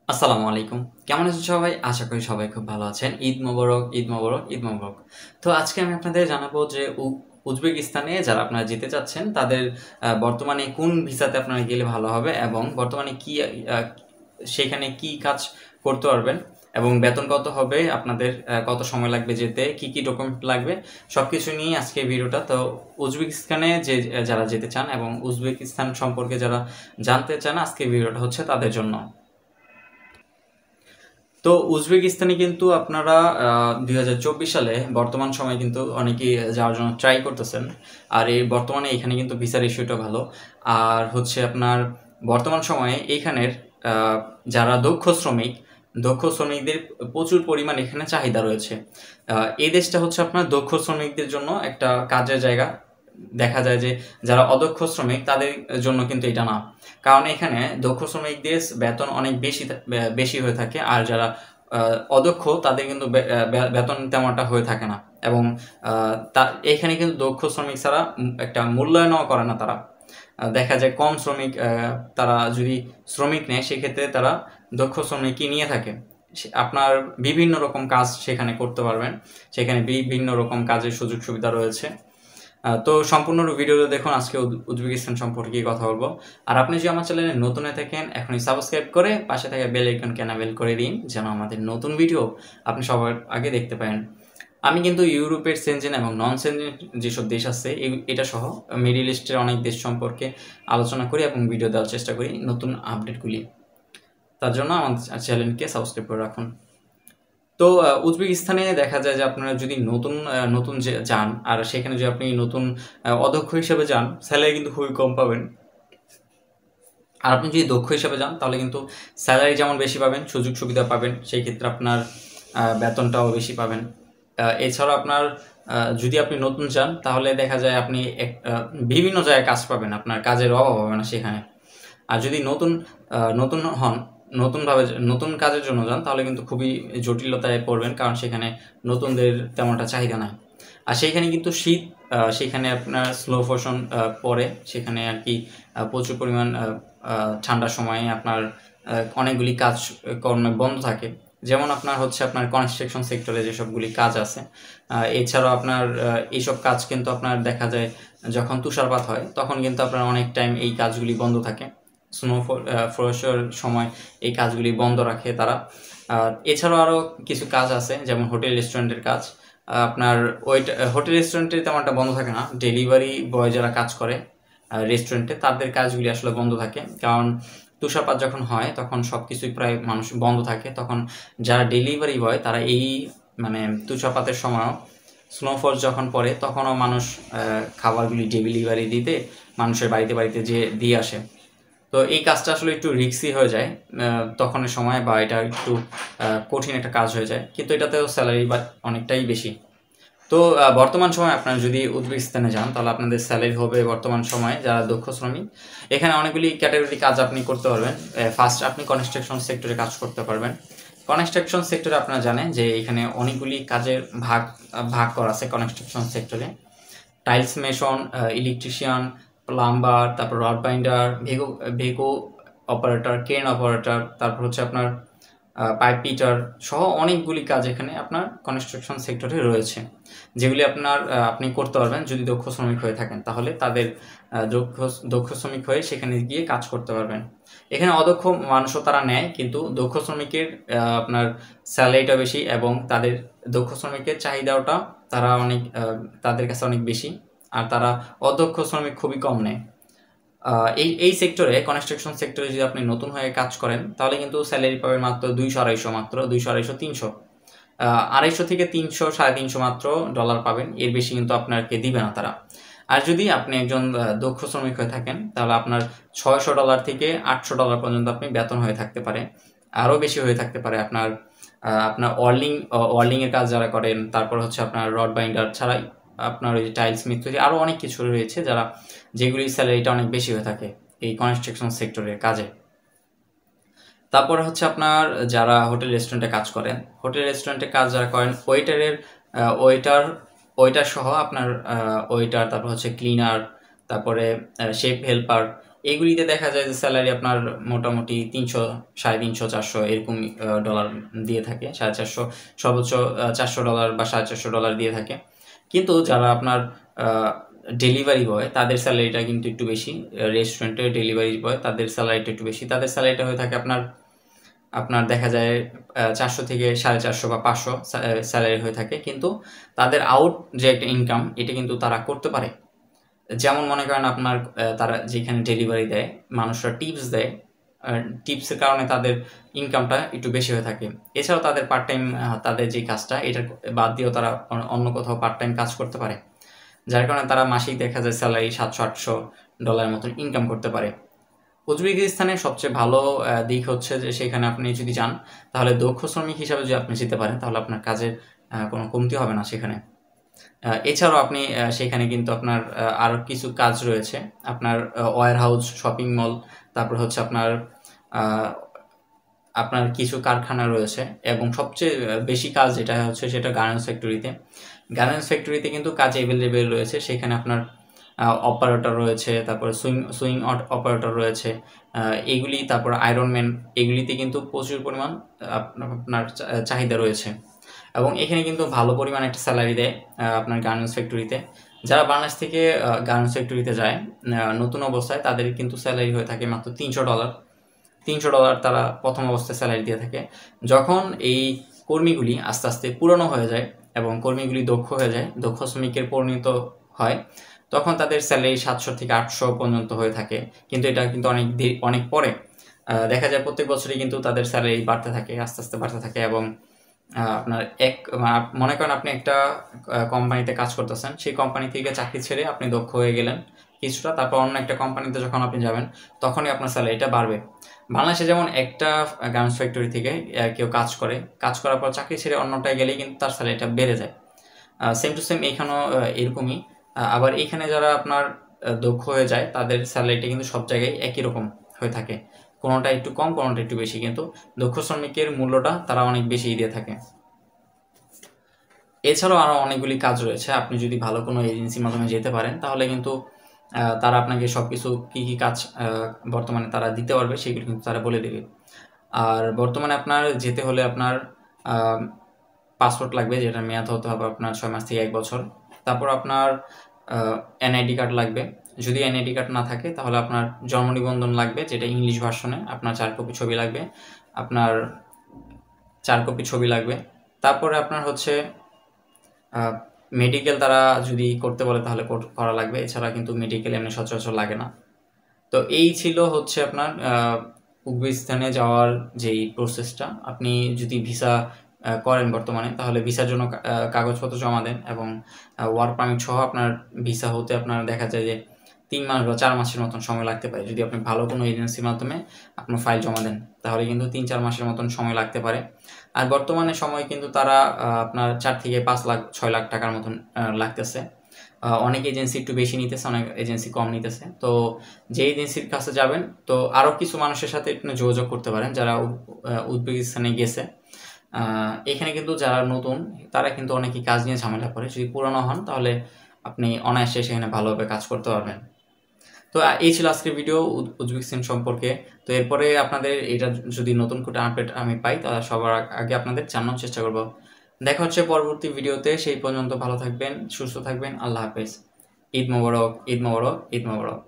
আসসালামু আলাইকুম। কেমন আছেন সবাই? আশা করি সবাই খুব ভালো আছেন। ঈদ মোবারক, ঈদ মোবারক, ঈদ মোবারক। তো আজকে আমি আপনাদের জানাবো যে উজবেকিস্তানে যারা আপনারা যেতে চাচ্ছেন তাদের বর্তমানে কোন ভিসাতে আপনারা গেলে ভালো হবে এবং বর্তমানে আ সেখানে কি কাজ করতে পারবেন এবং বেতন কত হবে, আপনাদের কত সময় লাগবে যেতে, কি ডকুমেন্ট লাগবে সবকিছু নিয়ে আজকে ভিডিওটা। তো উজবেকিস্তানে যারা যেতে চান এবং উজবেকিস্তান সম্পর্কে যারা জানতে চান আজকের ভিডিওটা হচ্ছে তাদের জন্য। তো উজবেকিস্তানে কিন্তু আপনারা 2024 সালে বর্তমান সময়ে কিন্তু অনেকেই যাওয়ার জন্য ট্রাই করতেছেন। আর এই বর্তমানে এখানে কিন্তু ভিসার ইস্যুটা ভালো। আর হচ্ছে আপনার বর্তমান সময়ে এইখানের আহ, যারা দক্ষ শ্রমিকদের প্রচুর পরিমাণ এখানে চাহিদা রয়েছে। এই দেশটা হচ্ছে আপনার দক্ষ শ্রমিকদের জন্য একটা কাজের জায়গা। দেখা যায় যে যারা অদক্ষ শ্রমিক তাদের জন্য কিন্তু এটা না, কারণ এখানে দক্ষ শ্রমিকদের বেতন অনেক বেশি হয়ে থাকে, আর যারা অদক্ষ তাদের কিন্তু বেতন তেমনটা হয়ে থাকে না। এবং এখানে কিন্তু দক্ষ শ্রমিক ছাড়া একটা মূল্যায়নও করে না তারা। দেখা যায় কম শ্রমিক, তারা যদি শ্রমিক নেয় সেক্ষেত্রে তারা দক্ষ শ্রমিকই নিয়ে থাকে। আপনার বিভিন্ন রকম কাজ সেখানে করতে পারবেন, সেখানে বিভিন্ন রকম কাজের সুযোগ সুবিধা রয়েছে। তো সম্পূর্ণ ভিডিওটা দেখুন। আজকে উজবেকিস্তান সম্পর্কে কথা বলবো। আর আপনি যদি আমার চ্যানেলে নতুন হয়ে থাকেন এখনই সাবস্ক্রাইব করে পাশে থাকা বেল আইকনকে এনেবল করে দিন, যেন আমাদের নতুন ভিডিও আপনি সবার আগে দেখতে পারেন। আমি কিন্তু ইউরোপের সেনজেন এবং নন সেনজেন যেসব দেশ আছে এটা সহ মিডিল ইস্টের অনেক দেশ সম্পর্কে আলোচনা করি এবং ভিডিও দেওয়ার চেষ্টা করি নতুন আপডেটগুলি। তার জন্য আমার চ্যানেলকে সাবস্ক্রাইব করে রাখুন। তো উজবেকিস্তানে দেখা যায় যে আপনারা যদি নতুন যান আর সেখানে যদি আপনি নতুন অদক্ষ হিসেবে যান, স্যালারি কিন্তু খুবই কম পাবেন। আর আপনি যদি দক্ষ হিসেবে যান তাহলে কিন্তু স্যালারি যেমন বেশি পাবেন, সুযোগ সুবিধা পাবেন, সেই ক্ষেত্রে আপনার বেতনটাও বেশি পাবেন। এছাড়াও আপনার যদি আপনি নতুন যান তাহলে দেখা যায় আপনি বিভিন্ন জায়গায় কাজ পাবেন, আপনার কাজের অভাব হবে না সেখানে। আর যদি নতুন হন, নতুন কাজের জন্য যান তাহলে কিন্তু খুবই জটিলতায় পড়বেন, কারণ সেখানে নতুনদের তেমনটা চাহিদা নাই। আর সেইখানে কিন্তু শীত, সেখানে আপনার স্লো মোশন পড়ে সেখানে আর কি। প্রচুর পরিমাণ ঠান্ডার সময়ে আপনার অনেকগুলি কাজ কর্ম বন্ধ থাকে। যেমন আপনার হচ্ছে আপনার কনস্ট্রাকশন সেক্টরে যেসবগুলি কাজ আছে। এছাড়াও আপনার এইসব কাজ কিন্তু আপনার দেখা যায় যখন তুষারপাত হয় তখন কিন্তু আপনার অনেক টাইম এই কাজগুলি বন্ধ থাকে। স্নোফল ফ্রসের সময় এই কাজগুলি বন্ধ রাখে তারা। এছাড়াও আরও কিছু কাজ আছে, যেমন হোটেল রেস্টুরেন্টের কাজ। আপনার হোটেল রেস্টুরেন্টে তেমনটা বন্ধ থাকে না, ডেলিভারি বয় যারা কাজ করে রেস্টুরেন্টে তাদের কাজগুলি আসলে বন্ধ থাকে, কারণ তুষারপাত যখন হয় তখন সব কিছুই প্রায় মানুষ বন্ধ থাকে। তখন যারা ডেলিভারি বয় তারা এই মানে তুষারপাতের সময়ও, স্নোফল যখন পড়ে তখনও মানুষ খাবারগুলি ডেলিভারি দিতে মানুষের বাড়িতে বাড়িতে যে দিয়ে আসে। তো এই কাজটা আসলে একটু রিস্কি হয়ে যায় তখনের সময়, বা এটা একটু কঠিন একটা কাজ হয়ে যায়, কিন্তু এটাতেও স্যালারি বা অনেকটাই বেশি। তো বর্তমান সময়ে আপনারা যদি উজবেকিস্তানে যান তাহলে আপনাদের স্যালারি হবে বর্তমান সময়ে, যারা দক্ষ শ্রমিক এখানে অনেকগুলি ক্যাটাগরি কাজ আপনি করতে পারবেন। ফার্স্ট আপনি কনস্ট্রাকশন সেক্টরে কাজ করতে পারবেন। কনস্ট্রাকশন সেক্টরে আপনারা জানেন যে এখানে অনেকগুলি কাজের ভাগ ভাগ করা আছে কনস্ট্রাকশন সেক্টরে। টাইলস মেশন, ইলেকট্রিশিয়ান, প্লাম্বার, তারপর রড বাইন্ডার, ভেগো অপারেটর, ক্রেন অপারেটর, তারপর হচ্ছে আপনার পাইপ পিটার সহ অনেকগুলি কাজ এখানে আপনার কনস্ট্রাকশন সেক্টরে রয়েছে, যেগুলি আপনি করতে পারবেন যদি দক্ষ শ্রমিক হয়ে থাকেন। তাহলে তাদের দক্ষ দক্ষ শ্রমিক হয়ে সেখানে গিয়ে কাজ করতে পারবেন। এখানে অদক্ষ মানুষও তারা নেয়, কিন্তু দক্ষ শ্রমিকের আপনার স্যালারিটা বেশি এবং তাদের দক্ষ শ্রমিকের চাহিদাটা তারা অনেক তাদের কাছে অনেক বেশি। আর তারা অদক্ষ শ্রমিক খুবই কম নেয়। এই সেক্টরে, কনস্ট্রাকশন সেক্টরে যদি আপনি নতুন হয়ে কাজ করেন তাহলে কিন্তু স্যালারি পাবেন মাত্র 200-250, মাত্র 200-250, 300, 250 থেকে 300, 350 মাত্র ডলার পাবেন। এর বেশি কিন্তু আপনাকে দিবে না তারা। আর যদি আপনি একজন দক্ষ শ্রমিক হয়ে থাকেন তাহলে আপনার $600 থেকে $800 পর্যন্ত আপনি বেতন হয়ে থাকতে পারে, আরও বেশি হয়ে থাকতে পারে। আপনার ওয়ার্লিংয়ের কাজ যারা করেন, তারপর হচ্ছে আপনার রড বাইন্ডার ছাড়াই আপনার ওই যে টাইলস মিস্ত্রি, আরও অনেক কিছু রয়েছে যেগুলির স্যালারিটা অনেক বেশি হয়ে থাকে এই কনস্ট্রাকশন সেক্টরের কাজে। তারপরে হচ্ছে আপনার যারা হোটেল রেস্টুরেন্টে কাজ করেন, হোটেল রেস্টুরেন্টে কাজ যারা করেন, ওয়েটার ওয়েটার সহ আপনার ওয়েটার, তারপর হচ্ছে ক্লিনার, তারপরে শেফ হেল্পার, এগুলিতে দেখা যায় যে স্যালারি আপনার মোটামুটি 300, 350, 400 এরকম ডলার দিয়ে থাকে, 450, সর্বোচ্চ $400 বা $450 দিয়ে থাকে। কিন্তু যারা আপনার ডেলিভারি বয় তাদের স্যালারিটা কিন্তু একটু বেশি, রেস্টুরেন্টের ডেলিভারি বয় তাদের স্যালারিটা একটু বেশি, তাদের স্যালারিটা হয়ে থাকে আপনার দেখা যায় 400 থেকে 450 বা 500 স্যালারি হয়ে থাকে। কিন্তু তাদের আউট যে একটা ইনকাম, এটা কিন্তু তারা করতে পারে। যেমন মনে করেন আপনার তারা যেখানে ডেলিভারি দেয়, মানুষরা টিপস দেয়, টিপসের কারণে তাদের ইনকামটা একটু বেশি হয়ে থাকে। এছাড়াও তাদের পার্ট টাইম, তাদের যে কাজটা এটা বাদ দিয়েও তারা অন্য কোথাও পার্ট টাইম কাজ করতে পারে, যার কারণে তারা মাসিক দেখা যায় স্যালারি $700-800 মতন ইনকাম করতে পারে। উজবেকিস্তানের সবচেয়ে ভালো দিক হচ্ছে যে সেখানে আপনি যদি যান, তাহলে দক্ষ শ্রমিক হিসাবে যদি আপনি যেতে পারেন, তাহলে আপনার কাজের কোনো কমতি হবে না সেখানে। এছাড়াও আপনি সেখানে কিন্তু আপনার আরও কিছু কাজ রয়েছে, আপনার ওয়্যার হাউস, শপিং মল, তারপর হচ্ছে আপনার কিছু কারখানা রয়েছে, এবং সবচেয়ে বেশি কাজ যেটা হচ্ছে সেটা গার্মেন্টস ফ্যাক্টরিতে। গার্মেন্টস ফ্যাক্টরিতে কিন্তু কাজ অ্যাভেলেবেল রয়েছে, সেখানে আপনার অপারেটর রয়েছে, তারপরে সুইং অপারেটর রয়েছে, এগুলি, তারপর আয়রনম্যান, এগুলিতে কিন্তু প্রচুর পরিমাণ আপনার চাহিদা রয়েছে। এবং এখানে কিন্তু ভালো পরিমাণ একটা স্যালারি দেয় আপনার গার্মেন্টস ফ্যাক্টরিতে। যারা বাংলাদেশ থেকে গার্মেন্টস ফ্যাক্টরিতে যায় নতুন অবস্থায়, তাদের কিন্তু স্যালারি হয়ে থাকে মাত্র $300। $300 তারা প্রথম অবস্থায় স্যালারি দিয়ে থাকে। যখন এই কর্মীগুলি আস্তে আস্তে পুরনো হয়ে যায় এবং কর্মীগুলি দক্ষ হয়ে যায়, দক্ষ শ্রমিকের পরিণত হয়, তখন তাদের স্যালারি 700 থেকে 800 পর্যন্ত হয়ে থাকে। কিন্তু এটা কিন্তু অনেক পরে দেখা যায় প্রত্যেক বছরই কিন্তু তাদের স্যালারি বাড়তে থাকে, আস্তে আস্তে বাড়তে থাকে। এবং আপনার মনে করেন আপনি একটা কোম্পানিতে কাজ করতেছেন, সেই কোম্পানি থেকে চাকরি ছেড়ে আপনি দক্ষ হয়ে গেলেন কিছুটা, তারপর অন্য একটা কোম্পানিতে যখন আপনি যাবেন, তখনই আপনার স্যালারিটা বাড়বে। বাংলাদেশে যেমন একটা গার্মেন্টস ফ্যাক্টরি থেকে কেউ কাজ করার পর চাকরি ছেড়ে অন্যটায় গেলেই কিন্তু তার স্যালারিটা বেড়ে যায়। সেম টু সেম এখানেও এরকমই। আবার এখানে যারা আপনার দক্ষ হয়ে যায়, তাদের স্যালারিটা কিন্তু সব জায়গায় একই রকম হয়ে থাকে, কোনোটা একটু কম, কোনোটা একটু বেশি, কিন্তু দক্ষ শ্রমিকের মূল্যটা তারা অনেক বেশি দিয়ে থাকে। এছাড়াও আরও অনেকগুলি কাজ রয়েছে, আপনি যদি ভালো কোনো এজেন্সির মাধ্যমে যেতে পারেন, তাহলে কিন্তু তারা আপনাকে সব কিছু কী কী কাজ বর্তমানে তারা দিতে পারবে সেগুলো কিন্তু তারা বলে দেবে। আর বর্তমানে আপনার যেতে হলে আপনার পাসপোর্ট লাগবে, যেটা মেয়াদ হতে হবে আপনার 6 মাস থেকে 1 বছর। তারপর আপনার এনআইডি কার্ড লাগবে। যদি এনআইডি কার্ড না থাকে, তাহলে আপনার জন্ম নিবন্ধন লাগবে, যেটা ইংলিশ ভার্সনে, আপনার 4 কপি ছবি লাগবে, আপনার 4 কপি ছবি লাগবে। তারপরে আপনার হচ্ছে মেডিকেল তারা যদি করতে বলে তাহলে করা লাগবে, এছাড়া কিন্তু মেডিকেল এমনি সচরাচর লাগে না। তো এই ছিল হচ্ছে আপনার উজবেকিস্তানে যাওয়ার যেই প্রসেসটা। আপনি যদি ভিসা করেন বর্তমানে, তাহলে ভিসার জন্য কাগজপত্র জমা দেন, এবং ওয়ার্ক পারমিট সহ আপনার ভিসা হতে আপনার দেখা যায় যে 3 মাস বা 4 মাসের মতন সময় লাগতে পারে। যদি আপনি ভালো কোনো এজেন্সির মাধ্যমে আপনার ফাইল জমা দেন, তাহলে কিন্তু 3-4 মাসের মতন সময় লাগতে পারে। আর বর্তমানে সময় কিন্তু তারা আপনার 4 থেকে 5 লাখ 6 লাখ টাকার মতন লাগতেছে। অনেক এজেন্সি একটু বেশি নিতেছে, অনেক এজেন্সি কম নিতেছে। তো যে এজেন্সির কাছে যাবেন, তো আরও কিছু মানুষের সাথে একটু যোগাযোগ করতে পারেন যারা উজবেকিস্তানে গেছে। এখানে কিন্তু যারা নতুন, তারা কিন্তু অনেকেই কাজ নিয়ে ঝামেলা করে। যদি পুরনো হন, তাহলে আপনি অনায়াসে সেখানে ভালোভাবে কাজ করতে পারবেন। তো এই ছিল আজকের ভিডিও উজবেকিস্তান সম্পর্কে। তো এরপরে আপনাদের এটা যদি নতুন করে আপডেট আমি পাই, তাহলে সবার আগে আপনাদের জানানোর চেষ্টা করব। দেখা হচ্ছে পরবর্তী ভিডিওতে। সেই পর্যন্ত ভালো থাকবেন, সুস্থ থাকবেন। আল্লাহ হাফেজ। ঈদ মোবারক, ঈদ মোবারক, ঈদ মোবারক।